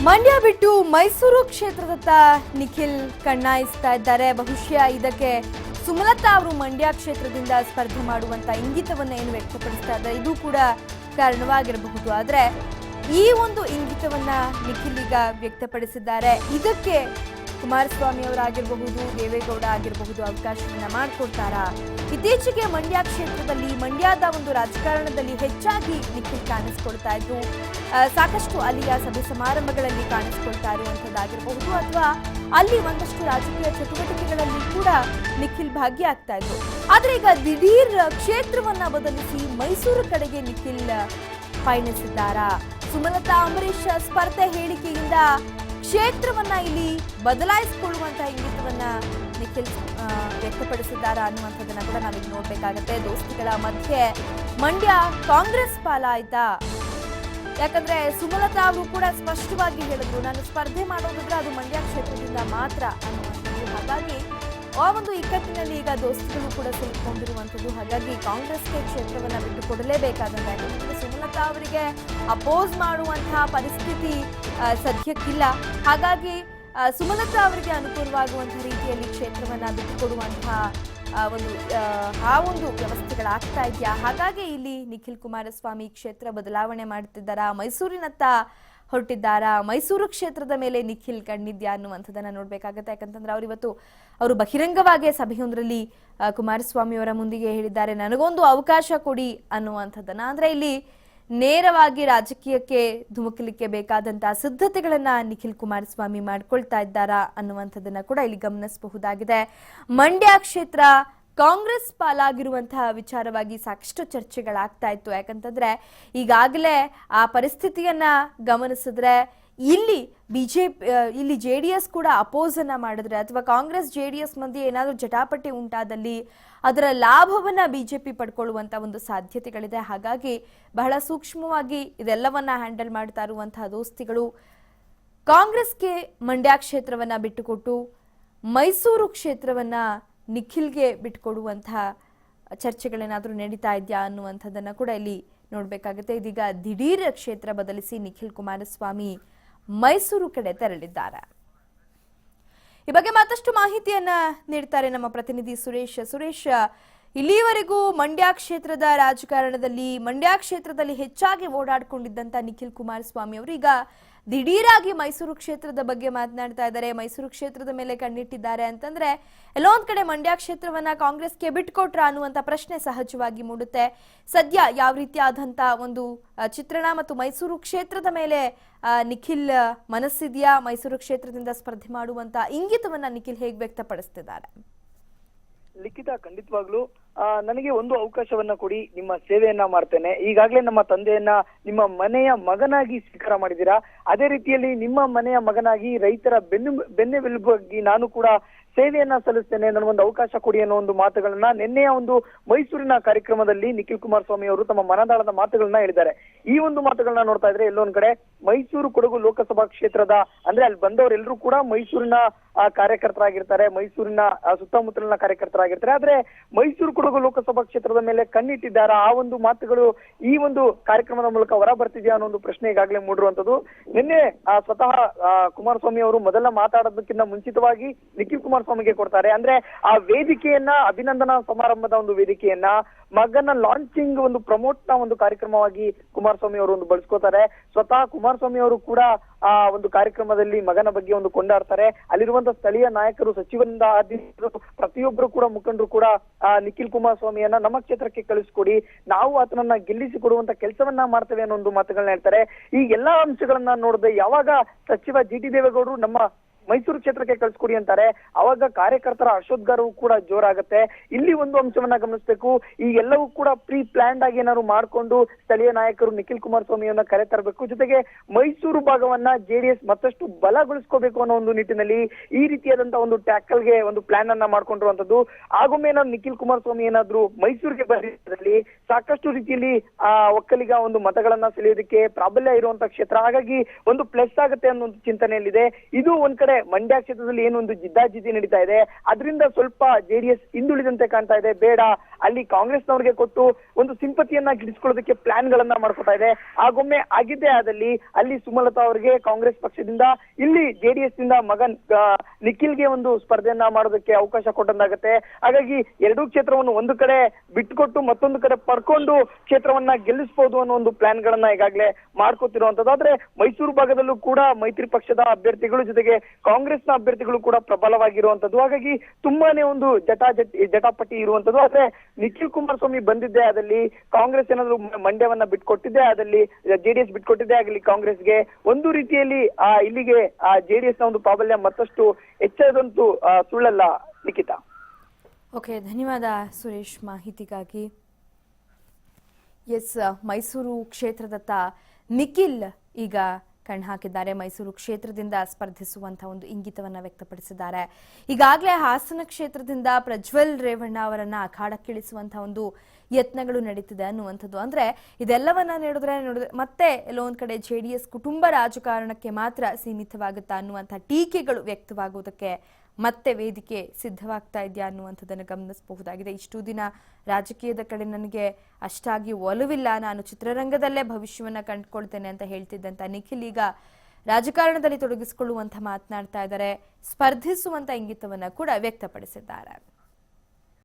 ಮಂಡ್ಯ ಬಿಟ್ಟು ಮೈಸೂರು ಕ್ಷೇತ್ರದತ್ತ ನಿಖಿಲ್ ಕಣ್ಣಾಯಿಸ್ತಾ ಇದ್ದಾರೆ. ಬಹುಶಃ ಇದಕ್ಕೆ ಸುಮಲತಾ ಅವರು ಮಂಡ್ಯ ಕ್ಷೇತ್ರದಿಂದ ಸ್ಪರ್ಧೆ ಮಾಡುವಂತ ಇಂಗಿತವನ್ನ ಏನು ವ್ಯಕ್ತಪಡಿಸ್ತಾ ಇದ್ದಾರೆ, ಇದು ಕೂಡ ಕಾರಣವಾಗಿರಬಹುದು. ಆದ್ರೆ ಈ ಒಂದು ಇಂಗಿತವನ್ನ ನಿಖಿಲ್ ಈಗ ವ್ಯಕ್ತಪಡಿಸಿದ್ದಾರೆ. ಇದಕ್ಕೆ ಕುಮಾರಸ್ವಾಮಿ ಅವರಾಗಿರಬಹುದು, ದೇವೇಗೌಡ ಆಗಿರಬಹುದು ಅವಕಾಶವನ್ನ ಮಾಡಿಕೊಡ್ತಾರಾ? ಇತ್ತೀಚೆಗೆ ಮಂಡ್ಯ ಕ್ಷೇತ್ರದಲ್ಲಿ, ಮಂಡ್ಯದ ಒಂದು ರಾಜಕಾರಣದಲ್ಲಿ ಹೆಚ್ಚಾಗಿ ನಿಖಿಲ್ ಕಾಣಿಸ್ಕೊಳ್ತಾ ಇದ್ದು, ಸಾಕಷ್ಟು ಅಲ್ಲಿಯ ಸಭೆ ಸಮಾರಂಭಗಳಲ್ಲಿ ಕಾಣಿಸ್ಕೊಳ್ತಾ ಇರುವಂತದ್ದಾಗಿರಬಹುದು, ಅಥವಾ ಅಲ್ಲಿ ಒಂದಷ್ಟು ರಾಜಕೀಯ ಚಟುವಟಿಕೆಗಳಲ್ಲಿ ಕೂಡ ನಿಖಿಲ್ ಭಾಗಿಯಾಗ್ತಾ ಇದ್ರು. ಆದ್ರೆ ಈಗ ದಿಢೀರ್ ಕ್ಷೇತ್ರವನ್ನ ಬದಲಿಸಿ ಮೈಸೂರು ಕಡೆಗೆ ನಿಖಿಲ್ ಪಯಣಿಸಿದ್ದಾರಾ? ಸುಮಲತಾ ಅಂಬರೀಶ್ ಸ್ಪರ್ಧೆ ಹೇಳಿಕೆಯಿಂದ ಕ್ಷೇತ್ರವನ್ನ ಇಲ್ಲಿ ಬದಲಾಯಿಸಿಕೊಳ್ಳುವಂತಹ ಇಂಗಿತವನ್ನ ನಿಖಿಲ್ ವ್ಯಕ್ತಪಡಿಸಿದ್ದಾರಾ ಅನ್ನುವಂಥದ್ದನ್ನ ಕೂಡ ನಾವೀಗ ನೋಡ್ಬೇಕಾಗತ್ತೆ. ದೋಸ್ತಿಗಳ ಮಧ್ಯೆ ಮಂಡ್ಯ ಕಾಂಗ್ರೆಸ್ ಪಾಲ ಆಯ್ತಾ? ಯಾಕಂದ್ರೆ ಸುಮಲತಾ ಅವರು ಕೂಡ ಸ್ಪಷ್ಟವಾಗಿ ಹೇಳಿದ್ರು, ನಾನು ಸ್ಪರ್ಧೆ ಮಾಡೋದಿದ್ರೆ ಅದು ಮಂಡ್ಯ ಕ್ಷೇತ್ರದಿಂದ ಮಾತ್ರ ಅನ್ನುವಂಥದ್ದು. ಹಾಗಾಗಿ ಆ ಒಂದು ಇಕ್ಕಟ್ಟಿನಲ್ಲಿ ಈಗ ದೋಸ್ತಿಗಳು ಕೂಡ ಸಿಲುಕೊಂಡಿರುವಂಥದ್ದು. ಹಾಗಾಗಿ ಕಾಂಗ್ರೆಸ್ಗೆ ಕ್ಷೇತ್ರವನ್ನ ಬಿಟ್ಟು ಕೊಡಲೇಬೇಕಾದಂತ ಸುಮಲತಾ ಅವರಿಗೆ ಅಪೋಸ್ ಮಾಡುವಂತಹ ಪರಿಸ್ಥಿತಿ ಸದ್ಯಕ್ಕಿಲ್ಲ. ಹಾಗಾಗಿ ಸುಮಲತಾ ಅವರಿಗೆ ಅನುಕೂಲವಾಗುವಂತಹ ರೀತಿಯಲ್ಲಿ ಕ್ಷೇತ್ರವನ್ನ ಬಿಟ್ಟುಕೊಡುವಂತಹ ಒಂದು ವ್ಯವಸ್ಥೆಗಳಾಗ್ತಾ ಇದೆಯಾ? ಹಾಗಾಗಿ ಇಲ್ಲಿ ನಿಖಿಲ್ ಕುಮಾರಸ್ವಾಮಿ ಕ್ಷೇತ್ರ ಬದಲಾವಣೆ ಮಾಡ್ತಿದ್ದಾರಾ, ಮೈಸೂರಿನತ್ತ ಹೊರಟಿದ್ದಾರಾ, ಮೈಸೂರು ಕ್ಷೇತ್ರದ ಮೇಲೆ ನಿಖಿಲ್ ಕಣ್ಣಿದ್ಯಾ ಅನ್ನುವಂಥದ್ದನ್ನ ನೋಡ್ಬೇಕಾಗತ್ತೆ. ಯಾಕಂತಂದ್ರೆ ಅವರು ಬಹಿರಂಗವಾಗಿ ಸಭೆಯೊಂದರಲ್ಲಿ ಕುಮಾರಸ್ವಾಮಿ ಅವರ ಮುಂದಿಗೆ ಹೇಳಿದ್ದಾರೆ, ನನಗೊಂದು ಅವಕಾಶ ಕೊಡಿ ಅನ್ನುವಂಥದ್ದನ್ನ. ಅಂದ್ರೆ ಇಲ್ಲಿ ನೇರವಾಗಿ ರಾಜಕೀಯಕ್ಕೆ ಧುಮುಕಲಿಕ್ಕೆ ಬೇಕಾದಂತಹ ಸಿದ್ಧತೆಗಳನ್ನ ನಿಖಿಲ್ ಕುಮಾರಸ್ವಾಮಿ ಮಾಡ್ಕೊಳ್ತಾ ಇದ್ದಾರಾ ಅನ್ನುವಂಥದ್ದನ್ನ ಕೂಡ ಇಲ್ಲಿ ಗಮನಿಸಬಹುದಾಗಿದೆ. ಮಂಡ್ಯ ಕ್ಷೇತ್ರ ಕಾಂಗ್ರೆಸ್ ಪಾಲಾಗಿರುವಂತಹ ವಿಚಾರವಾಗಿ ಸಾಕಷ್ಟು ಚರ್ಚೆಗಳಾಗ್ತಾ ಇತ್ತು. ಯಾಕಂತಂದ್ರೆ ಈಗಾಗಲೇ ಆ ಪರಿಸ್ಥಿತಿಯನ್ನ ಗಮನಿಸಿದ್ರೆ ಇಲ್ಲಿ JDS ಕೂಡ ಅಪೋಸ್ ಅನ್ನ ಮಾಡಿದ್ರೆ, ಅಥವಾ ಕಾಂಗ್ರೆಸ್ JDS ಮಧ್ಯೆ ಏನಾದರೂ ಜಟಾಪಟಿ ಉಂಟಾದಲ್ಲಿ ಅದರ ಲಾಭವನ್ನ ಬಿಜೆಪಿ ಪಡ್ಕೊಳ್ಳುವಂತ ಒಂದು ಸಾಧ್ಯತೆಗಳಿದೆ. ಹಾಗಾಗಿ ಬಹಳ ಸೂಕ್ಷ್ಮವಾಗಿ ಇದೆಲ್ಲವನ್ನ ಹ್ಯಾಂಡಲ್ ಮಾಡ್ತಾ ಇರುವಂತಹ ದೋಸ್ತಿಗಳು ಕಾಂಗ್ರೆಸ್ಗೆ ಮಂಡ್ಯ ಕ್ಷೇತ್ರವನ್ನ ಬಿಟ್ಟುಕೊಟ್ಟು ಮೈಸೂರು ಕ್ಷೇತ್ರವನ್ನ ನಿಖಿಲ್ಗೆ ಬಿಟ್ಕೊಡುವಂತಹ ಚರ್ಚೆಗಳೇನಾದ್ರೂ ನಡೀತಾ ಇದೆಯಾ ಅನ್ನುವಂಥದ್ದನ್ನ ಕೂಡ ಇಲ್ಲಿ ನೋಡ್ಬೇಕಾಗುತ್ತೆ. ಇದೀಗ ದಿಢೀರ್ ಕ್ಷೇತ್ರ ಬದಲಿಸಿ ನಿಖಿಲ್ ಕುಮಾರಸ್ವಾಮಿ ಮೈಸೂರು ಕಡೆ ತೆರಳಿದ್ದಾರೆ. ಈ ಬಗ್ಗೆ ಮತ್ತಷ್ಟು ಮಾಹಿತಿಯನ್ನ ನೀಡ್ತಾರೆ ನಮ್ಮ ಪ್ರತಿನಿಧಿ ಸುರೇಶ್. ಇಲ್ಲಿಯವರೆಗೂ ಮಂಡ್ಯ ಕ್ಷೇತ್ರದ ರಾಜಕಾರಣದಲ್ಲಿ, ಮಂಡ್ಯ ಕ್ಷೇತ್ರದಲ್ಲಿ ಹೆಚ್ಚಾಗಿ ಓಡಾಡ್ಕೊಂಡಿದ್ದಂತ ನಿಖಿಲ್ ಕುಮಾರಸ್ವಾಮಿ ಅವರು ಈಗ ದಿಢೀರಾಗಿ ಮೈಸೂರು ಕ್ಷೇತ್ರದ ಬಗ್ಗೆ ಮಾತನಾಡ್ತಾ ಇದ್ದಾರೆ. ಮೈಸೂರು ಕ್ಷೇತ್ರದ ಮೇಲೆ ಕಣ್ಣಿಟ್ಟಿದ್ದಾರೆ ಅಂತಂದ್ರೆ ಎಲ್ಲೋ ಒಂದ್ ಕಡೆ ಮಂಡ್ಯ ಕ್ಷೇತ್ರವನ್ನ ಕಾಂಗ್ರೆಸ್ಗೆ ಬಿಟ್ಕೊಟ್ರ ಅನ್ನುವಂತ ಪ್ರಶ್ನೆ ಸಹಜವಾಗಿ ಮೂಡುತ್ತೆ. ಸದ್ಯ ಯಾವ ರೀತಿಯಾದಂತ ಒಂದು ಚಿತ್ರಣ ಮತ್ತು ಮೈಸೂರು ಕ್ಷೇತ್ರದ ಮೇಲೆ ನಿಖಿಲ್ ಮನಸ್ಸಿದೆಯಾ? ಮೈಸೂರು ಕ್ಷೇತ್ರದಿಂದ ಸ್ಪರ್ಧೆ ಮಾಡುವಂತ ಇಂಗಿತವನ್ನ ನಿಖಿಲ್ ಹೇಗೆ ವ್ಯಕ್ತಪಡಿಸ್ತಿದ್ದಾರೆ? ಲಿಖಿತ, ಖಂಡಿತವಾಗ್ಲೂ ನನಗೆ ಒಂದು ಅವಕಾಶವನ್ನ ಕೊಡಿ, ನಿಮ್ಮ ಸೇವೆಯನ್ನ ಮಾಡ್ತೇನೆ. ಈಗಾಗಲೇ ನಮ್ಮ ತಂದೆಯನ್ನ ನಿಮ್ಮ ಮನೆಯ ಮಗನಾಗಿ ಸ್ವೀಕಾರ ಮಾಡಿದ್ದೀರಾ, ಅದೇ ರೀತಿಯಲ್ಲಿ ನಿಮ್ಮ ಮನೆಯ ಮಗನಾಗಿ ರೈತರ ಬೆನ್ನೆಲುಬಾಗಿ ನಾನು ಕೂಡ ಸೇವೆಯನ್ನ ಸಲ್ಲಿಸ್ತೇನೆ, ನನಗೊಂದು ಅವಕಾಶ ಕೊಡಿ ಅನ್ನೋ ಒಂದು ಮಾತುಗಳನ್ನ ನಿನ್ನೆಯ ಒಂದು ಮೈಸೂರಿನ ಕಾರ್ಯಕ್ರಮದಲ್ಲಿ ನಿಖಿಲ್ ಕುಮಾರಸ್ವಾಮಿ ಅವರು ತಮ್ಮ ಮನದಾಳದ ಮಾತುಗಳನ್ನ ಹೇಳಿದ್ದಾರೆ. ಈ ಒಂದು ಮಾತುಗಳನ್ನ ನೋಡ್ತಾ ಇದ್ರೆ ಎಲ್ಲೊಂದ್ ಕಡೆ ಮೈಸೂರು ಕೊಡಗು ಲೋಕಸಭಾ ಕ್ಷೇತ್ರದ, ಅಂದ್ರೆ ಅಲ್ಲಿ ಬಂದವರೆಲ್ಲರೂ ಕೂಡ ಮೈಸೂರಿನ ಕಾರ್ಯಕರ್ತರಾಗಿರ್ತಾರೆ, ಮೈಸೂರಿನ ಸುತ್ತಮುತ್ತಲಿನ ಕಾರ್ಯಕರ್ತರಾಗಿರ್ತಾರೆ. ಆದ್ರೆ ಮೈಸೂರು ಕೊಡಗು ಲೋಕಸಭಾ ಕ್ಷೇತ್ರದ ಮೇಲೆ ಕಣ್ಣಿಟ್ಟಿದ್ದಾರಾ? ಆ ಒಂದು ಮಾತುಗಳು ಈ ಒಂದು ಕಾರ್ಯಕ್ರಮದ ಮೂಲಕ ಹೊರ ಬರ್ತಿದ್ಯಾ ಅನ್ನೋ ಒಂದು ಪ್ರಶ್ನೆ ಈಗಾಗಲೇ ಮೂಡಿರುವಂತದ್ದು. ನಿನ್ನೆ ಸ್ವತಃ ಕುಮಾರಸ್ವಾಮಿ ಅವರು ಮೊದಲ ಮಾತಾಡೋದಕ್ಕಿಂತ ಮುಂಚಿತವಾಗಿ ನಿಖಿಲ್ ಕುಮಾರಸ್ವಾಮಿಗೆ ಕೊಡ್ತಾರೆ. ಅಂದ್ರೆ ಆ ವೇದಿಕೆಯನ್ನ, ಅಭಿನಂದನಾ ಸಮಾರಂಭದ ಒಂದು ವೇದಿಕೆಯನ್ನ ಮಗನ ಲಾಂಚಿಂಗ್ ಒಂದು ಪ್ರಮೋಟ್ ನ ಒಂದು ಕಾರ್ಯಕ್ರಮವಾಗಿ ಕುಮಾರಸ್ವಾಮಿ ಅವರು ಒಂದು ಬಳಸ್ಕೋತಾರೆ. ಸ್ವತಃ ಕುಮಾರಸ್ವಾಮಿ ಅವರು ಕೂಡ ಆ ಒಂದು ಕಾರ್ಯಕ್ರಮದಲ್ಲಿ ಮಗನ ಬಗ್ಗೆ ಒಂದು ಕೊಂಡಾಡ್ತಾರೆ. ಅಲ್ಲಿರುವಂತಹ ಸ್ಥಳೀಯ ನಾಯಕರು, ಸಚಿವರಿಂದ ಪ್ರತಿಯೊಬ್ಬರು ಕೂಡ ಮುಖಂಡರು ಕೂಡ ನಿಖಿಲ್ ಕುಮಾರಸ್ವಾಮಿಯನ್ನ ನಮ್ಮ ಕ್ಷೇತ್ರಕ್ಕೆ ಕಳಿಸ್ಕೊಡಿ, ನಾವು ಆತನನ್ನ ಗೆಲ್ಲಿಸಿ ಕೊಡುವಂತ ಕೆಲಸವನ್ನ ಮಾಡ್ತೇವೆ ಅನ್ನೋ ಒಂದು ಮಾತುಗಳನ್ನ ಹೇಳ್ತಾರೆ. ಈ ಎಲ್ಲಾ ಅಂಶಗಳನ್ನ ನೋಡಿದ್ರೆ ಯಾವಾಗ ಸಚಿವ GT ದೇವೇಗೌಡರು ನಮ್ಮ ಮೈಸೂರು ಕ್ಷೇತ್ರಕ್ಕೆ ಕಳ್ಸಿಕೊಡಿ ಅಂತಾರೆ, ಅವಾಗ ಕಾರ್ಯಕರ್ತರ ಹರ್ಷೋದ್ಗಾರವೂ ಕೂಡ ಜೋರಾಗುತ್ತೆ. ಇಲ್ಲಿ ಒಂದು ಅಂಶವನ್ನ ಗಮನಿಸಬೇಕು, ಈ ಎಲ್ಲವೂ ಕೂಡ ಪ್ರೀ ಪ್ಲಾನ್ಡ್ ಆಗಿ ಏನಾದ್ರು ಮಾಡ್ಕೊಂಡು ಸ್ಥಳೀಯ ನಾಯಕರು ನಿಖಿಲ್ ಕುಮಾರಸ್ವಾಮಿಯನ್ನ ಕರೆ ತರಬೇಕು. ಜೊತೆಗೆ ಮೈಸೂರು ಭಾಗವನ್ನ JDS ಮತ್ತಷ್ಟು ಬಲಗೊಳಿಸ್ಕೋಬೇಕು ಅನ್ನೋ ಒಂದು ನಿಟ್ಟಿನಲ್ಲಿ ಈ ರೀತಿಯಾದಂತಹ ಒಂದು ಟ್ಯಾಕಲ್ಗೆ ಒಂದು ಪ್ಲಾನ್ ಅನ್ನ ಮಾಡ್ಕೊಂಡಿರುವಂತದ್ದು. ಆಗೊಮ್ಮೆ ಏನಾದ್ರು ನಿಖಿಲ್ ಕುಮಾರಸ್ವಾಮಿ ಏನಾದ್ರು ಮೈಸೂರಿಗೆ ಬಂದಿದ್ದಲ್ಲಿ ಸಾಕಷ್ಟು ರೀತಿಯಲ್ಲಿ ಒಕ್ಕಲಿಗ ಒಂದು ಮತಗಳನ್ನ ಸೆಳೆಯೋದಕ್ಕೆ ಪ್ರಾಬಲ್ಯ ಇರುವಂತಹ ಕ್ಷೇತ್ರ, ಹಾಗಾಗಿ ಒಂದು ಪ್ಲಸ್ ಆಗುತ್ತೆ ಅನ್ನೋ ಒಂದು ಚಿಂತನೆಯಲ್ಲಿದೆ. ಇದು ಒಂದ್ ಕಡೆ ಕಡೆ ಮಂಡ್ಯ ಕ್ಷೇತ್ರದಲ್ಲಿ ಏನೊಂದು ಜಿದ್ದಾಜಿದ್ದಿ ನಡೀತಾ ಇದೆ, ಅದರಿಂದ ಸ್ವಲ್ಪ ಜೆಡಿಎಸ್ ಹಿಂದುಳಿದಂತೆ ಕಾಣ್ತಾ ಇದೆ. ಬೇಡ, ಅಲ್ಲಿ ಕಾಂಗ್ರೆಸ್ನವರಿಗೆ ಕೊಟ್ಟು ಒಂದು ಸಿಂಪತಿಯನ್ನ ಗಿಡಿಸ್ಕೊಳ್ಳೋದಕ್ಕೆ ಪ್ಲಾನ್ ಗಳನ್ನ ಮಾಡ್ಕೊತಾ ಇದೆ. ಆಗೊಮ್ಮೆ ಆಗಿದ್ದೇ ಆದಲ್ಲಿ ಅಲ್ಲಿ ಸುಮಲತಾ ಅವರಿಗೆ ಕಾಂಗ್ರೆಸ್ ಪಕ್ಷದಿಂದ, ಇಲ್ಲಿ ಜೆಡಿಎಸ್ ನಿಂದ ಮಗನ್ ನಿಖಿಲ್ಗೆ ಒಂದು ಸ್ಪರ್ಧೆಯನ್ನ ಮಾಡೋದಕ್ಕೆ ಅವಕಾಶ ಕೊಟ್ಟಂತಾಗತ್ತೆ. ಹಾಗಾಗಿ ಎರಡೂ ಕ್ಷೇತ್ರವನ್ನು ಒಂದು ಕಡೆ ಬಿಟ್ಟುಕೊಟ್ಟು ಮತ್ತೊಂದು ಕಡೆ ಪಡ್ಕೊಂಡು ಕ್ಷೇತ್ರವನ್ನ ಗೆಲ್ಲಿಸಬಹುದು ಅನ್ನೋ ಒಂದು ಪ್ಲಾನ್ ಗಳನ್ನ ಈಗಾಗಲೇ ಮಾಡ್ಕೊತಿರುವಂತದ್ದು. ಆದ್ರೆ ಮೈಸೂರು ಭಾಗದಲ್ಲೂ ಕೂಡ ಮೈತ್ರಿ ಪಕ್ಷದ ಅಭ್ಯರ್ಥಿಗಳು ಜೊತೆಗೆ ಕಾಂಗ್ರೆಸ್ನ ಅಭ್ಯರ್ಥಿಗಳು ಕೂಡ ಪ್ರಬಲವಾಗಿರುವಂತದ್ದು. ಹಾಗಾಗಿ ತುಂಬಾನೇ ಒಂದು ಜಟಾಪಟಿ ಇರುವಂತದ್ದು. ಆದ್ರೆ ನಿಖಿಲ್ ಕುಮಾರಸ್ವಾಮಿ ಬಂದಿದ್ದೇ ಆದಲ್ಲಿ, ಕಾಂಗ್ರೆಸ್ ಏನಾದ್ರು ಮಂಡ್ಯವನ್ನ ಬಿಟ್ಕೊಟ್ಟಿದ್ದೇ ಆದಲ್ಲಿ, ಜೆಡಿಎಸ್ ಬಿಟ್ಕೊಟ್ಟಿದ್ದೇ ಆಗಲಿ ಕಾಂಗ್ರೆಸ್ಗೆ, ಒಂದು ರೀತಿಯಲ್ಲಿ ಇಲ್ಲಿಗೆ ಜೆಡಿಎಸ್ ನ ಒಂದು ಪ್ರಾಬಲ್ಯ ಮತ್ತಷ್ಟು ಹೆಚ್ಚದಂತೂ ಸುಳ್ಳಲ್ಲ ಲಿಖಿತ. ಓಕೆ, ಧನ್ಯವಾದ ಸುರೇಶ್ ಮಾಹಿತಿಗಾಗಿ. ಎಸ್, ಮೈಸೂರು ಕ್ಷೇತ್ರದತ್ತ ನಿಖಿಲ್ ಈಗ ಕಣ್ಣು ಹಾಕಿದ್ದಾರೆ. ಮೈಸೂರು ಕ್ಷೇತ್ರದಿಂದ ಸ್ಪರ್ಧಿಸುವಂತಹ ಒಂದು ಇಂಗಿತವನ್ನ ವ್ಯಕ್ತಪಡಿಸಿದ್ದಾರೆ. ಈಗಾಗಲೇ ಹಾಸನ ಕ್ಷೇತ್ರದಿಂದ ಪ್ರಜ್ವಲ್ ರೇವಣ್ಣ ಅವರನ್ನ ಅಖಾಡಕ್ಕಿಳಿಸುವಂತಹ ಒಂದು ಯತ್ನಗಳು ನಡೀತಿದೆ ಅನ್ನುವಂಥದ್ದು. ಅಂದ್ರೆ ಇದೆಲ್ಲವನ್ನ ನೋಡಿದ್ರೆ ಮತ್ತೆ ಎಲ್ಲೋ ಒಂದ್ ಕಡೆ ಜೆಡಿಎಸ್ ಕುಟುಂಬ ರಾಜಕಾರಣಕ್ಕೆ ಮಾತ್ರ ಸೀಮಿತವಾಗುತ್ತಾ ಅನ್ನುವಂತಹ ಟೀಕೆಗಳು ವ್ಯಕ್ತವಾಗುವುದಕ್ಕೆ ಮತ್ತೆ ವೇದಿಕೆ ಸಿದ್ಧವಾಗ್ತಾ ಇದೆಯಾ ಅನ್ನುವಂಥದ್ದನ್ನು ಗಮನಿಸಬಹುದಾಗಿದೆ. ಇಷ್ಟು ದಿನ ರಾಜಕೀಯದ ಕಡೆ ನನಗೆ ಅಷ್ಟಾಗಿ ಒಲವಿಲ್ಲ, ನಾನು ಚಿತ್ರರಂಗದಲ್ಲೇ ಭವಿಷ್ಯವನ್ನ ಕಂಡುಕೊಳ್ತೇನೆ ಅಂತ ಹೇಳ್ತಿದ್ದಂತ ನಿಖಿಲ್ ಈಗ ರಾಜಕಾರಣದಲ್ಲಿ ತೊಡಗಿಸಿಕೊಳ್ಳುವಂತ ಮಾತನಾಡ್ತಾ ಇದ್ದಾರೆ. ಸ್ಪರ್ಧಿಸುವಂತ ಇಂಗಿತವನ್ನ ಕೂಡ ವ್ಯಕ್ತಪಡಿಸಿದ್ದಾರೆ.